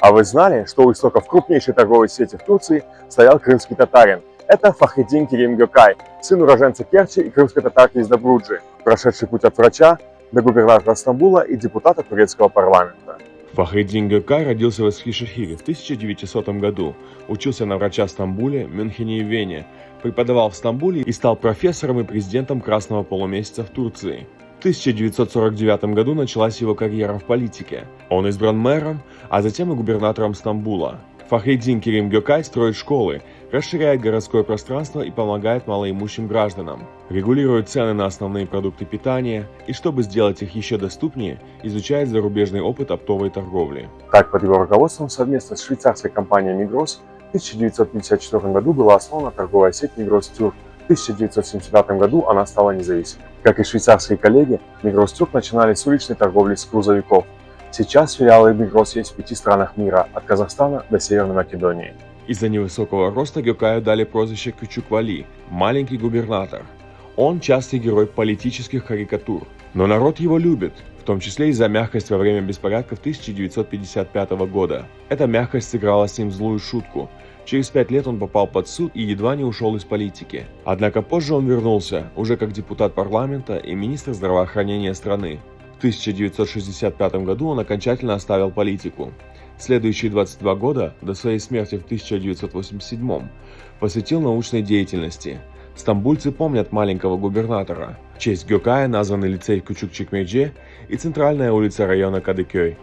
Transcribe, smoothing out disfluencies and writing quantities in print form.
А вы знали, что у истоков крупнейшей торговой сети в Турции стоял крымский татарин? Это Фахреддин Керим Гёкай, сын уроженца Керчи и крымской татарки из Добруджи, прошедший путь от врача до губернатора Стамбула и депутата турецкого парламента. Фахреддин Гёкай родился в Эскишехире в 1900 году, учился на врача в Стамбуле, Мюнхене и Вене, преподавал в Стамбуле и стал профессором и президентом Красного полумесяца в Турции. В 1949 году началась его карьера в политике. Он избран мэром, а затем и губернатором Стамбула. Фахреддин Керим Гёкай строит школы, расширяет городское пространство и помогает малоимущим гражданам, регулирует цены на основные продукты питания и, чтобы сделать их еще доступнее, изучает зарубежный опыт оптовой торговли. Так, под его руководством совместно с швейцарской компанией Migros в 1954 году была основана торговая сеть Migros Türk. В 1975 году она стала независимой. Как и швейцарские коллеги, Migros Türk начинали с уличной торговли с грузовиков. Сейчас филиалы Migros есть в 5 странах мира, от Казахстана до Северной Македонии. Из-за невысокого роста Гёкаю дали прозвище Кючуквали – маленький губернатор. Он частый герой политических карикатур, но народ его любит, в том числе из-за мягкости во время беспорядков 1955 года. Эта мягкость сыграла с ним злую шутку. Через 5 лет он попал под суд и едва не ушел из политики. Однако позже он вернулся, уже как депутат парламента и министр здравоохранения страны. В 1965 году он окончательно оставил политику. Следующие 22 года, до своей смерти в 1987, посвятил научной деятельности. Стамбульцы помнят маленького губернатора. В честь Гёкая названы лицей Küçükçekmece и центральная улица района Кадыкөй.